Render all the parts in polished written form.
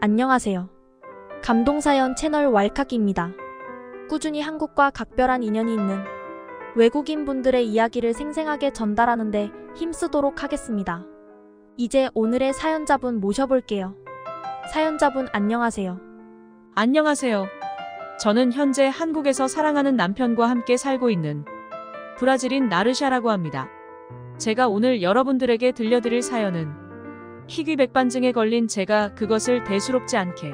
안녕하세요. 감동사연 채널 왈칵입니다. 꾸준히 한국과 각별한 인연이 있는 외국인 분들의 이야기를 생생하게 전달하는데 힘쓰도록 하겠습니다. 이제 오늘의 사연자분 모셔볼게요. 사연자분 안녕하세요. 안녕하세요. 저는 현재 한국에서 사랑하는 남편과 함께 살고 있는 브라질인 나르샤라고 합니다. 제가 오늘 여러분들에게 들려드릴 사연은 희귀백반증에 걸린 제가 그것을 대수롭지 않게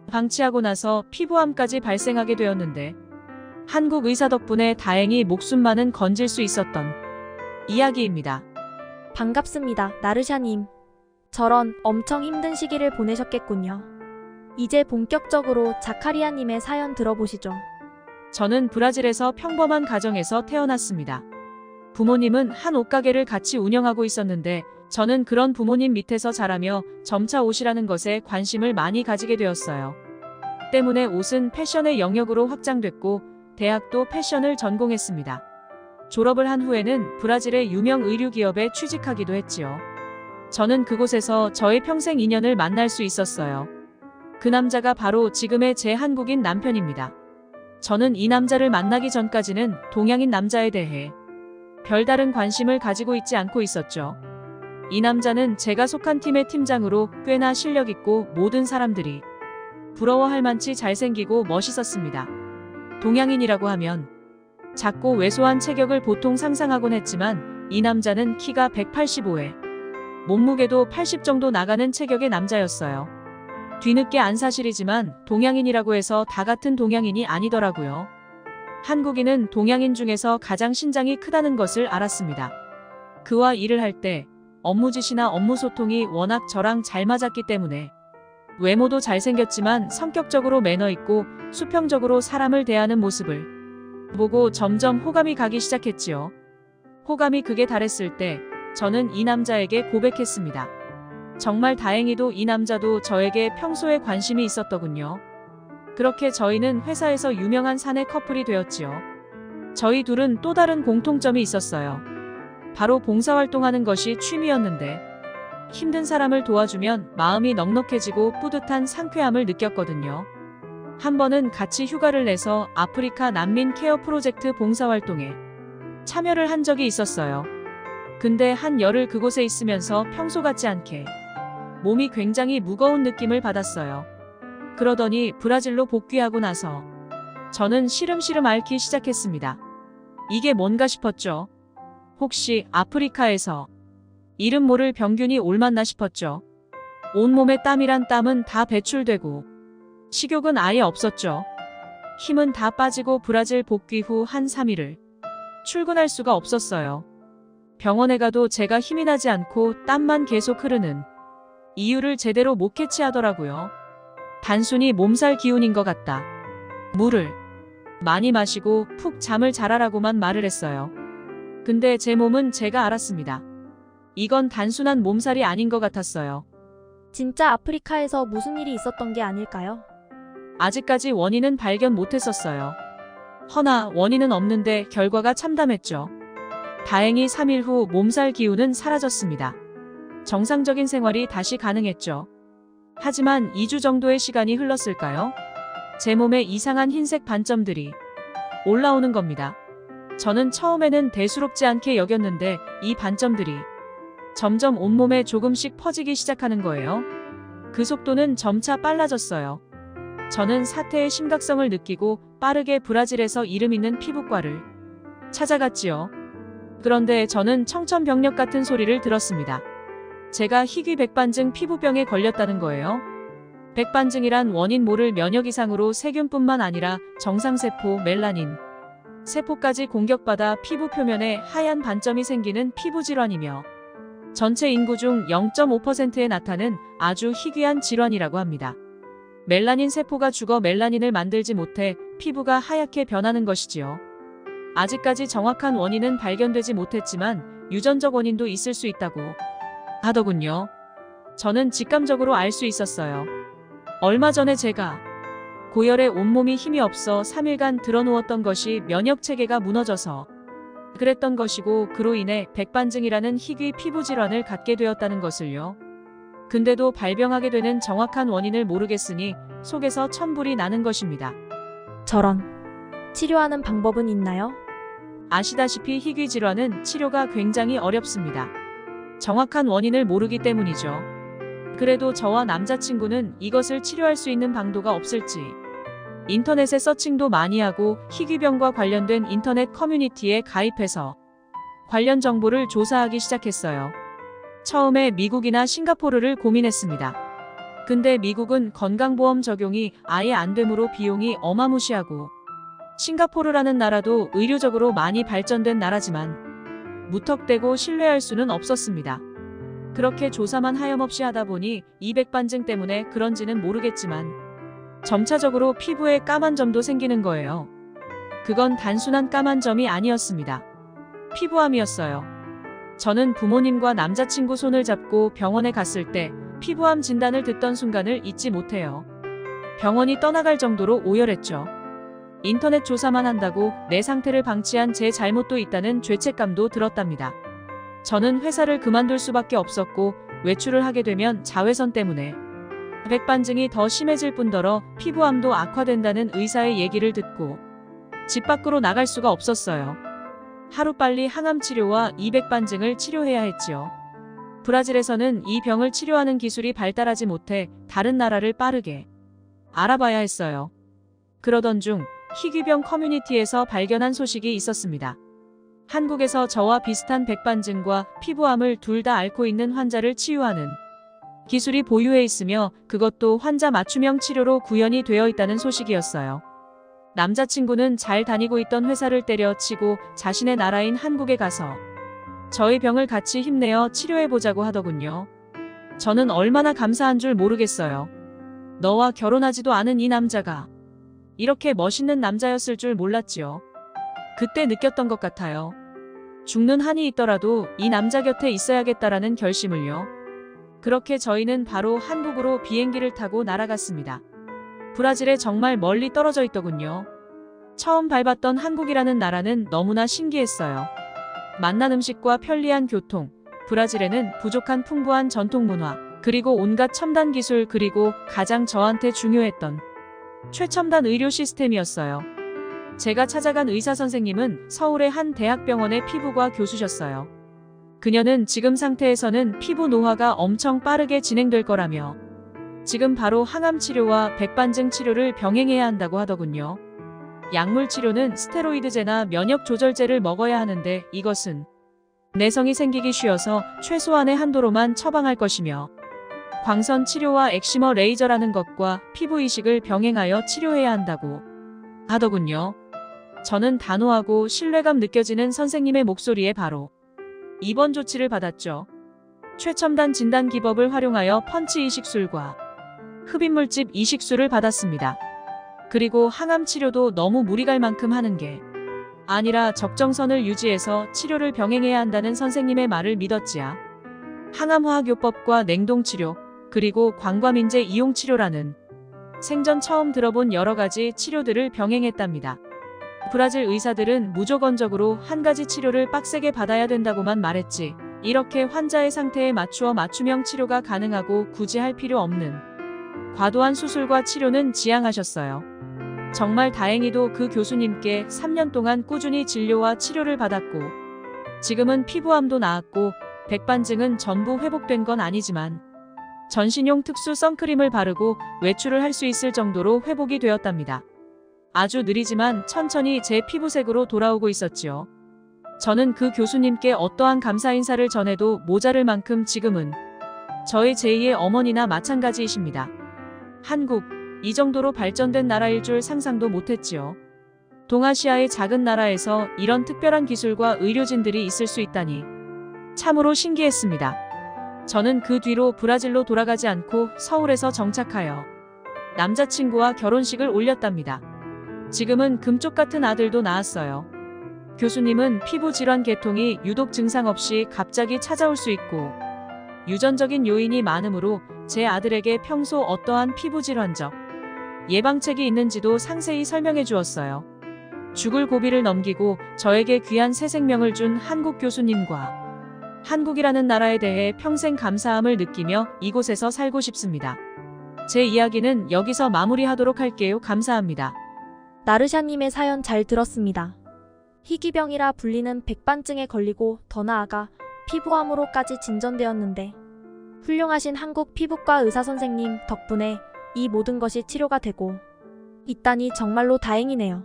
방치하고 나서 피부암까지 발생하게 되었는데 한국 의사 덕분에 다행히 목숨만은 건질 수 있었던 이야기입니다. 반갑습니다, 나르샤님. 저런 엄청 힘든 시기를 보내셨겠군요. 이제 본격적으로 자카리아님의 사연 들어보시죠. 저는 브라질에서 평범한 가정에서 태어났습니다. 부모님은 한 옷가게를 같이 운영하고 있었는데 저는 그런 부모님 밑에서 자라며 점차 옷이라는 것에 관심을 많이 가지게 되었어요. 때문에 옷은 패션의 영역으로 확장됐고 대학도 패션을 전공했습니다. 졸업을 한 후에는 브라질의 유명 의류 기업에 취직하기도 했지요. 저는 그곳에서 저의 평생 인연을 만날 수 있었어요. 그 남자가 바로 지금의 제 한국인 남편입니다. 저는 이 남자를 만나기 전까지는 동양인 남자에 대해 별다른 관심을 가지고 있지 않고 있었죠. 이 남자는 제가 속한 팀의 팀장으로 꽤나 실력있고 모든 사람들이 부러워할 만치 잘생기고 멋있었습니다. 동양인이라고 하면 작고 왜소한 체격을 보통 상상하곤 했지만 이 남자는 키가 185에 몸무게도 80 정도 나가는 체격의 남자였어요. 뒤늦게 안 사실이지만 동양인이라고 해서 다 같은 동양인이 아니더라고요. 한국인은 동양인 중에서 가장 신장이 크다는 것을 알았습니다. 그와 일을 할 때 업무 지시나 업무 소통이 워낙 저랑 잘 맞았기 때문에 외모도 잘생겼지만 성격적으로 매너 있고 수평적으로 사람을 대하는 모습을 보고 점점 호감이 가기 시작했지요. 호감이 극에 달했을 때 저는 이 남자에게 고백했습니다. 정말 다행히도 이 남자도 저에게 평소에 관심이 있었더군요. 그렇게 저희는 회사에서 유명한 사내 커플이 되었지요. 저희 둘은 또 다른 공통점이 있었어요. 바로 봉사활동하는 것이 취미였는데 힘든 사람을 도와주면 마음이 넉넉해지고 뿌듯한 상쾌함을 느꼈거든요. 한 번은 같이 휴가를 내서 아프리카 난민 케어 프로젝트 봉사활동에 참여를 한 적이 있었어요. 근데 한 열흘 그곳에 있으면서 평소 같지 않게 몸이 굉장히 무거운 느낌을 받았어요. 그러더니 브라질로 복귀하고 나서 저는 시름시름 앓기 시작했습니다. 이게 뭔가 싶었죠. 혹시 아프리카에서 이름 모를 병균이 옮았나 싶었죠. 온몸에 땀이란 땀은 다 배출되고 식욕은 아예 없었죠. 힘은 다 빠지고 브라질 복귀 후 한 3일을 출근할 수가 없었어요. 병원에 가도 제가 힘이 나지 않고 땀만 계속 흐르는 이유를 제대로 못 캐치하더라고요. 단순히 몸살 기운인 것 같다. 물을 많이 마시고 푹 잠을 자라라고만 말을 했어요. 근데 제 몸은 제가 알았습니다. 이건 단순한 몸살이 아닌 것 같았어요. 진짜 아프리카에서 무슨 일이 있었던 게 아닐까요? 아직까지 원인은 발견 못했었어요. 허나 원인은 없는데 결과가 참담했죠. 다행히 3일 후 몸살 기운은 사라졌습니다. 정상적인 생활이 다시 가능했죠. 하지만 2주 정도의 시간이 흘렀을까요? 제 몸에 이상한 흰색 반점들이 올라오는 겁니다. 저는 처음에는 대수롭지 않게 여겼는데 이 반점들이 점점 온몸에 조금씩 퍼지기 시작하는 거예요. 그 속도는 점차 빨라졌어요. 저는 사태의 심각성을 느끼고 빠르게 브라질에서 이름 있는 피부과를 찾아갔지요. 그런데 저는 청천벽력 같은 소리를 들었습니다. 제가 희귀백반증 피부병에 걸렸다는 거예요. 백반증이란 원인 모를 면역 이상으로 세균뿐만 아니라 정상세포, 멜라닌 세포까지 공격받아 피부 표면에 하얀 반점이 생기는 피부질환이며 전체 인구 중 0.5%에 나타나는 아주 희귀한 질환이라고 합니다. 멜라닌 세포가 죽어 멜라닌을 만들지 못해 피부가 하얗게 변하는 것이지요. 아직까지 정확한 원인은 발견되지 못했지만 유전적 원인도 있을 수 있다고 하더군요. 저는 직감적으로 알 수 있었어요. 얼마 전에 제가 고열에 온몸이 힘이 없어 3일간 드러누웠던 것이 면역체계가 무너져서 그랬던 것이고 그로 인해 백반증이라는 희귀 피부질환을 갖게 되었다는 것을요. 근데도 발병하게 되는 정확한 원인을 모르겠으니 속에서 천불이 나는 것입니다. 저런. 치료하는 방법은 있나요? 아시다시피 희귀 질환은 치료가 굉장히 어렵습니다. 정확한 원인을 모르기 때문이죠. 그래도 저와 남자친구는 이것을 치료할 수 있는 방도가 없을지 인터넷에 서칭도 많이 하고 희귀병과 관련된 인터넷 커뮤니티에 가입해서 관련 정보를 조사하기 시작했어요. 처음에 미국이나 싱가포르를 고민했습니다. 근데 미국은 건강보험 적용이 아예 안 되므로 비용이 어마무시하고 싱가포르라는 나라도 의료적으로 많이 발전된 나라지만 무턱대고 신뢰할 수는 없었습니다. 그렇게 조사만 하염없이 하다 보니 200반증 때문에 그런지는 모르겠지만 점차적으로 피부에 까만 점도 생기는 거예요. 그건 단순한 까만 점이 아니었습니다. 피부암이었어요. 저는 부모님과 남자친구 손을 잡고 병원에 갔을 때 피부암 진단을 듣던 순간을 잊지 못해요. 병원이 떠나갈 정도로 오열했죠. 인터넷 조사만 한다고 내 상태를 방치한 제 잘못도 있다는 죄책감도 들었답니다. 저는 회사를 그만둘 수밖에 없었고 외출을 하게 되면 자외선 때문에 백반증이 더 심해질 뿐더러 피부암도 악화된다는 의사의 얘기를 듣고 집 밖으로 나갈 수가 없었어요. 하루빨리 항암 치료와 이백반증을 치료해야 했지요. 브라질에서는 이 병을 치료하는 기술이 발달하지 못해 다른 나라를 빠르게 알아봐야 했어요. 그러던 중 희귀병 커뮤니티에서 발견한 소식이 있었습니다. 한국에서 저와 비슷한 백반증과 피부암을 둘 다 앓고 있는 환자를 치유하는 기술이 보유해 있으며 그것도 환자 맞춤형 치료로 구현이 되어 있다는 소식이었어요. 남자친구는 잘 다니고 있던 회사를 때려치고 자신의 나라인 한국에 가서 저희 병을 같이 힘내어 치료해보자고 하더군요. 저는 얼마나 감사한 줄 모르겠어요. 너와 결혼하지도 않은 이 남자가 이렇게 멋있는 남자였을 줄 몰랐지요. 그때 느꼈던 것 같아요. 죽는 한이 있더라도 이 남자 곁에 있어야겠다라는 결심을요. 그렇게 저희는 바로 한국으로 비행기를 타고 날아갔습니다. 브라질에 정말 멀리 떨어져 있더군요. 처음 밟았던 한국이라는 나라는 너무나 신기했어요. 맛난 음식과 편리한 교통, 브라질에는 부족한 풍부한 전통 문화, 그리고 온갖 첨단 기술, 그리고 가장 저한테 중요했던 최첨단 의료 시스템이었어요. 제가 찾아간 의사 선생님은 서울의 한 대학병원의 피부과 교수셨어요. 그녀는 지금 상태에서는 피부 노화가 엄청 빠르게 진행될 거라며 지금 바로 항암 치료와 백반증 치료를 병행해야 한다고 하더군요. 약물 치료는 스테로이드제나 면역 조절제를 먹어야 하는데 이것은 내성이 생기기 쉬워서 최소한의 한도로만 처방할 것이며 광선 치료와 엑시머 레이저라는 것과 피부 이식을 병행하여 치료해야 한다고 하더군요. 저는 단호하고 신뢰감 느껴지는 선생님의 목소리에 바로 입원 조치를 받았죠. 최첨단 진단 기법을 활용하여 펀치 이식술과 흡입물집 이식술을 받았습니다. 그리고 항암 치료도 너무 무리 갈 만큼 하는 게 아니라 적정선을 유지해서 치료를 병행해야 한다는 선생님의 말을 믿었지야. 항암화학요법과 냉동치료, 그리고 광과민제 이용치료라는 생전 처음 들어본 여러 가지 치료들을 병행했답니다. 브라질 의사들은 무조건적으로 한 가지 치료를 빡세게 받아야 된다고만 말했지, 이렇게 환자의 상태에 맞추어 맞춤형 치료가 가능하고 굳이 할 필요 없는 과도한 수술과 치료는 지양하셨어요. 정말 다행히도 그 교수님께 3년 동안 꾸준히 진료와 치료를 받았고 지금은 피부암도 나았고 백반증은 전부 회복된 건 아니지만 전신용 특수 선크림을 바르고 외출을 할 수 있을 정도로 회복이 되었답니다. 아주 느리지만 천천히 제 피부색으로 돌아오고 있었지요. 저는 그 교수님께 어떠한 감사 인사를 전해도 모자랄 만큼 지금은 저희 제2의 어머니나 마찬가지이십니다. 한국, 이 정도로 발전된 나라일 줄 상상도 못했지요. 동아시아의 작은 나라에서 이런 특별한 기술과 의료진들이 있을 수 있다니 참으로 신기했습니다. 저는 그 뒤로 브라질로 돌아가지 않고 서울에서 정착하여 남자친구와 결혼식을 올렸답니다. 지금은 금쪽 같은 아들도 낳았어요. 교수님은 피부 질환 계통이 유독 증상 없이 갑자기 찾아올 수 있고 유전적인 요인이 많으므로 제 아들에게 평소 어떠한 피부 질환적 예방책이 있는지도 상세히 설명해 주었어요. 죽을 고비를 넘기고 저에게 귀한 새 생명을 준 한국 교수님과 한국이라는 나라에 대해 평생 감사함을 느끼며 이곳에서 살고 싶습니다. 제 이야기는 여기서 마무리하도록 할게요. 감사합니다. 나르샤님의 사연 잘 들었습니다. 희귀병이라 불리는 백반증에 걸리고 더 나아가 피부암으로까지 진전되었는데 훌륭하신 한국 피부과 의사선생님 덕분에 이 모든 것이 치료가 되고 있다니 정말로 다행이네요.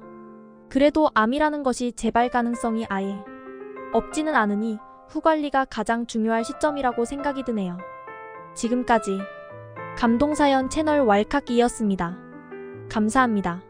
그래도 암이라는 것이 재발 가능성이 아예 없지는 않으니 후관리가 가장 중요할 시점이라고 생각이 드네요. 지금까지 감동사연 채널 왈칵이었습니다. 감사합니다.